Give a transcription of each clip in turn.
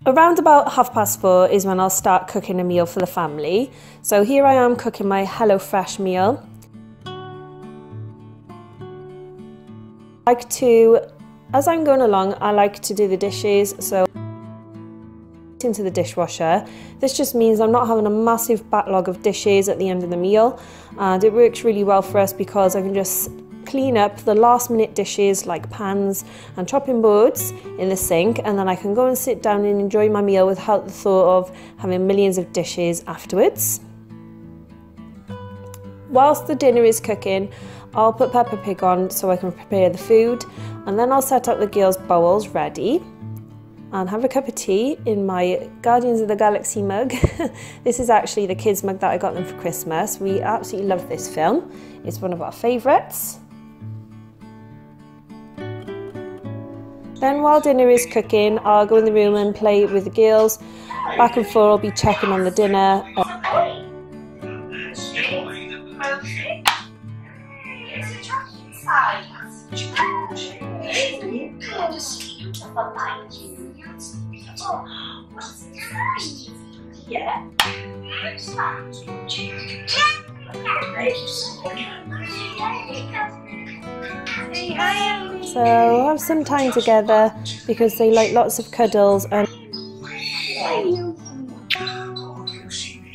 Around about 4:30 is when I'll start cooking a meal for the family. So here I am cooking my HelloFresh meal. As I'm going along, I like to do the dishes, so into the dishwasher. This just means I'm not having a massive backlog of dishes at the end of the meal, and it works really well for us because I can just clean up the last minute dishes like pans and chopping boards in the sink, and then I can go and sit down and enjoy my meal without the thought of having millions of dishes afterwards. Whilst the dinner is cooking, I'll put Peppa Pig on so I can prepare the food, and then I'll set up the girls' bowls ready and have a cup of tea in my Guardians of the Galaxy mug. This is actually the kids' mug that I got them for Christmas. We absolutely love this film. It's one of our favourites. Then while dinner is cooking, I'll go in the room and play with the girls. Back and forth, I'll be checking on the dinner. So we'll have some time together because they like lots of cuddles, and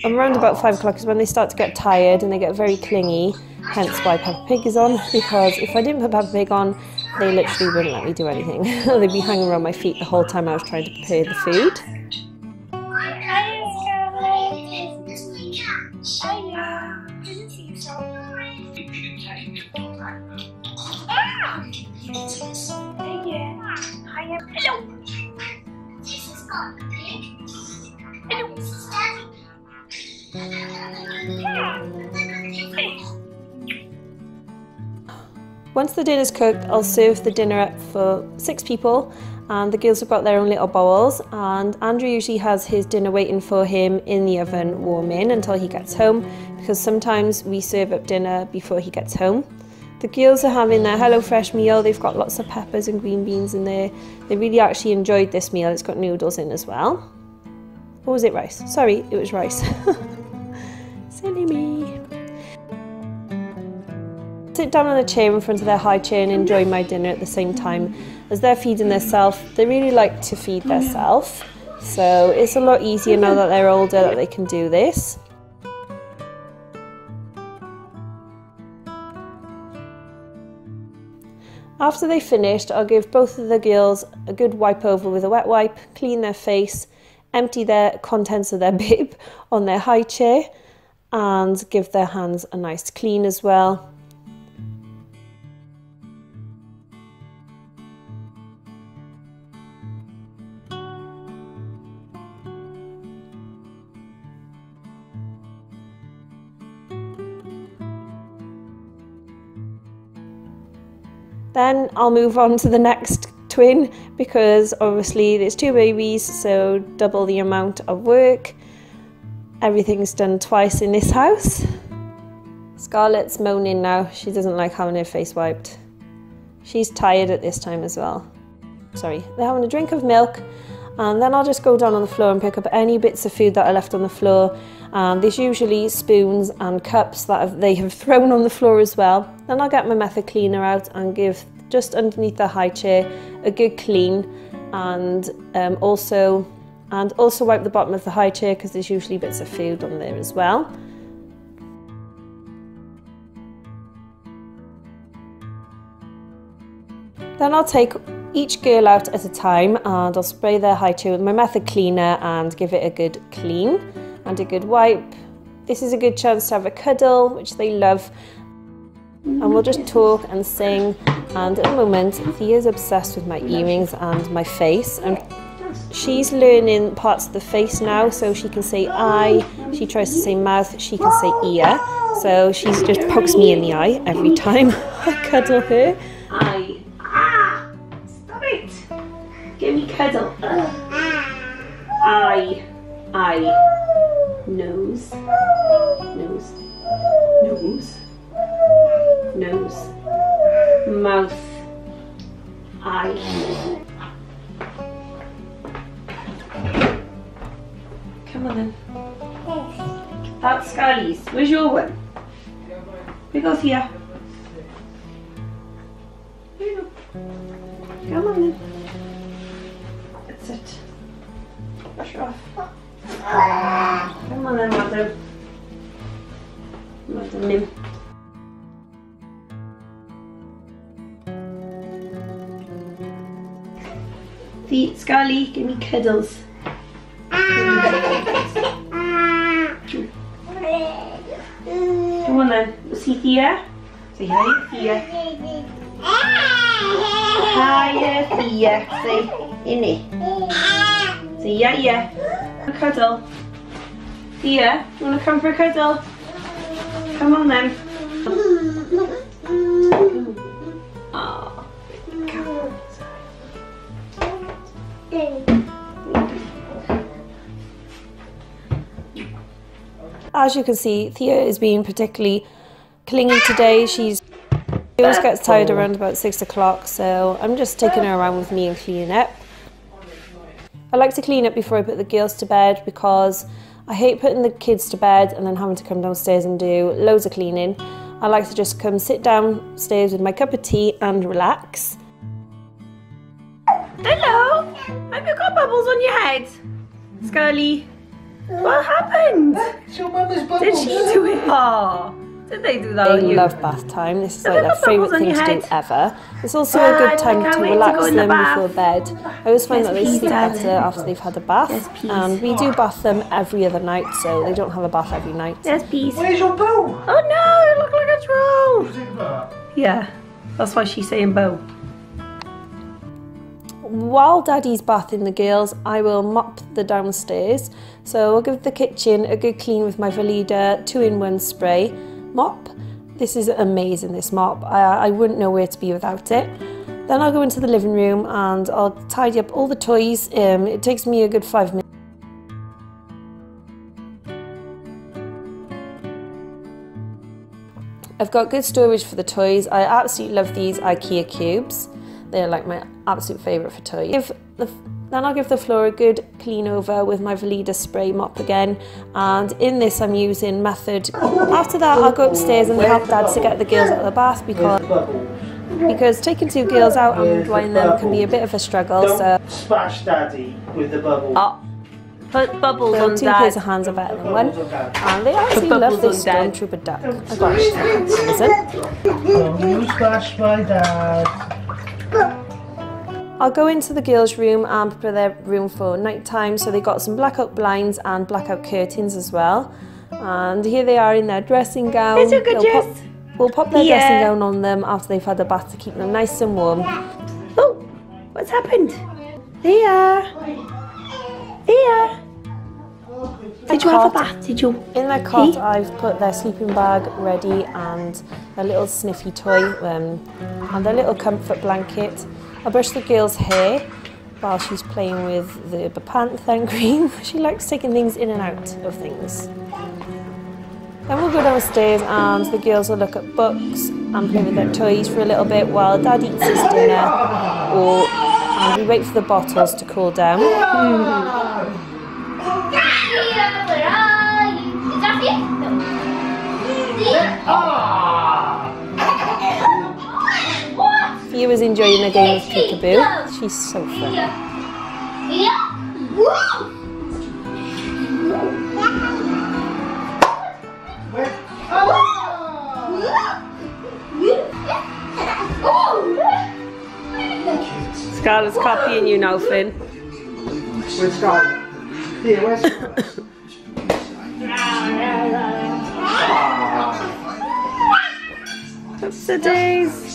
around about 5 o'clock is when they start to get tired and they get very clingy, hence why Peppa Pig is on, because if I didn't put Peppa Pig on, they literally wouldn't let me do anything. They'd be hanging around my feet the whole time I was trying to prepare the food. Once the dinner's cooked, I'll serve the dinner up for 6 people, and the girls have got their own little bowls, and Andrew usually has his dinner waiting for him in the oven warming until he gets home, because sometimes we serve up dinner before he gets home. The girls are having their HelloFresh meal. They've got lots of peppers and green beans in there. They really actually enjoyed this meal. It's got noodles in as well. Or was it rice? Sorry, it was rice. Silly me. Sit down on a chair in front of their high chair and enjoy my dinner at the same time as they're feeding themselves. They really like to feed themselves, so it's a lot easier now that they're older that they can do this. After they've finished, I'll give both of the girls a good wipe over with a wet wipe, clean their face, empty their contents of their bib on their high chair, and give their hands a nice clean as well. Then I'll move on to the next twin, because obviously there's 2 babies, so double the amount of work. Everything's done twice in this house. Scarlett's moaning now. She doesn't like having her face wiped. She's tired at this time as well. Sorry, they're having a drink of milk, and then I'll just go down on the floor and pick up any bits of food that are left on the floor. And there's usually spoons and cups that they have thrown on the floor as well. Then I'll get my method cleaner out and give just underneath the high chair a good clean, and also wipe the bottom of the high chair because there's usually bits of food on there as well. Then I'll take each girl out at a time and I'll spray their high chair with my method cleaner and give it a good clean and a good wipe. This is a good chance to have a cuddle, which they love, and we'll just talk and sing. And at the moment, Thea's obsessed with my earrings and my face, and she's learning parts of the face now, so she can say eye, she tries to say mouth, she can say ear, so she just pokes me in the eye every time I cuddle her. Eye. Stop it! Give me cuddle. Eye. Eye. Nose. Nose. Nose. Nose. Mouth. Eye. Come on then. That's Scarly's. Where's your one? We go here. Here you go. Come on then. That's it. Brush her off. Come on then, Madam. Madam Nim. Scarly, give me cuddles. Come on then. See Thea? Say hi, Thea. Hiya, Thea. Say, innie. Say yeah. A cuddle. Thea, you want to come for a cuddle? Come on then. Oh, come on. As you can see, Thea is being particularly clingy today. She always gets tired around about 6 o'clock, so I'm just taking her around with me and cleaning up. I like to clean up before I put the girls to bed because I hate putting the kids to bed and then having to come downstairs and do loads of cleaning. I like to just come sit downstairs with my cup of tea and relax. Hello! Have you got bubbles on your head? Scarly? What happened? It's your mum's bubbles. Did she do it? Oh, did they do that on you? They love bath time. This is like their favourite thing to do ever. It's also a good time to relax them before bed. I always find that they sleep better after they've had a bath. And we do bath them every other night, so they don't have a bath every night. There's peace. Where's your bow? Oh no, you look like a troll. Is it that? Yeah, that's why she's saying bow. While Daddy's bathing the girls, I will mop the downstairs. So I'll give the kitchen a good clean with my Veleda 2-in-1 spray mop. This is amazing, this mop. I wouldn't know where to be without it. Then I'll go into the living room and I'll tidy up all the toys. It takes me a good 5 minutes. I've got good storage for the toys. I absolutely love these IKEA cubes. They're like my absolute favourite for toys. Then I'll give the floor a good clean over with my Veleda spray mop again. And in this I'm using Method. After that I'll go upstairs and help Dad to get the girls out of the bath because taking 2 girls out and drying them can be a bit of a struggle. So splash Daddy with the bubble. Oh, put bubbles on 2 Dad. pairs of hands are better than 1. And they actually love this Stormtrooper duck. Oh gosh, listen. You splash my Dad. I'll go into the girls' room and prepare their room for night time. So they got some blackout blinds and blackout curtains as well. And here they are in their dressing gown. We'll pop their dressing gown on them after they've had a bath to keep them nice and warm. Oh, what's happened? Thea! Thea! Did you have a bath? Did you? In their cot, I've put their sleeping bag ready and a little sniffy toy and their little comfort blanket. I brush the girl's hair while she's playing with the panthen cream. She likes taking things in and out of things. Then we'll go downstairs and the girls will look at books and play with their toys for a little bit while Dad eats his dinner and we wait for the bottles to cool down. Thea was enjoying the game of peekaboo. She's so fun. Scarlett's copying you now, Finn. Where's Scarlett? Here, where's Scarlett? What's the days?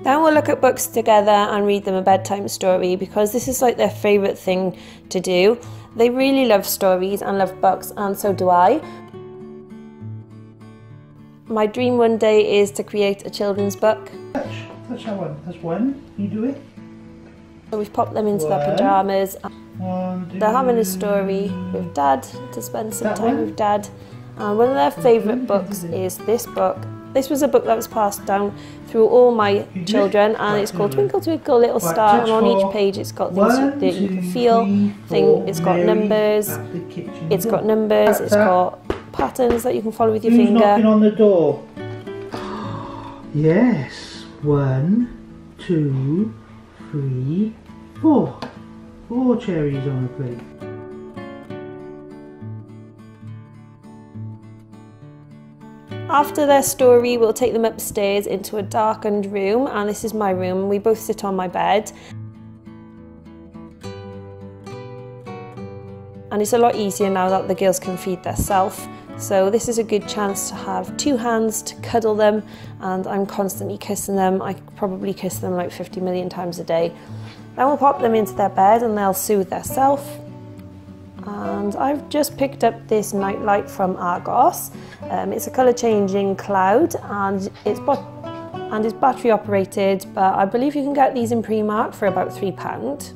Then we'll look at books together and read them a bedtime story because this is like their favourite thing to do. They really love stories and love books, and so do I. My dream one day is to create a children's book. Touch that one. That's one. You do it. So we've popped them into their pyjamas. One, two. They're having a story with Dad to spend some time with Dad, And one of their favourite books is this book. This was a book that was passed down through all my children, and it's called Twinkle Twinkle Little Star, and on each page it's got things that you can feel, it's got numbers, it's got patterns that you can follow with your finger. Who's knocking on the door? Yes, 1, 2, 3, 4. 4 cherries on the plate. After their story, we'll take them upstairs into a darkened room, and this is my room. We both sit on my bed. And it's a lot easier now that the girls can feed themselves. So this is a good chance to have 2 hands to cuddle them, and I'm constantly kissing them. I probably kiss them like 50 million times a day. Then we'll pop them into their bed and they'll soothe themselves. And I've just picked up this nightlight from Argos. It's a colour changing cloud, and it's battery operated, but I believe you can get these in Primark for about £3.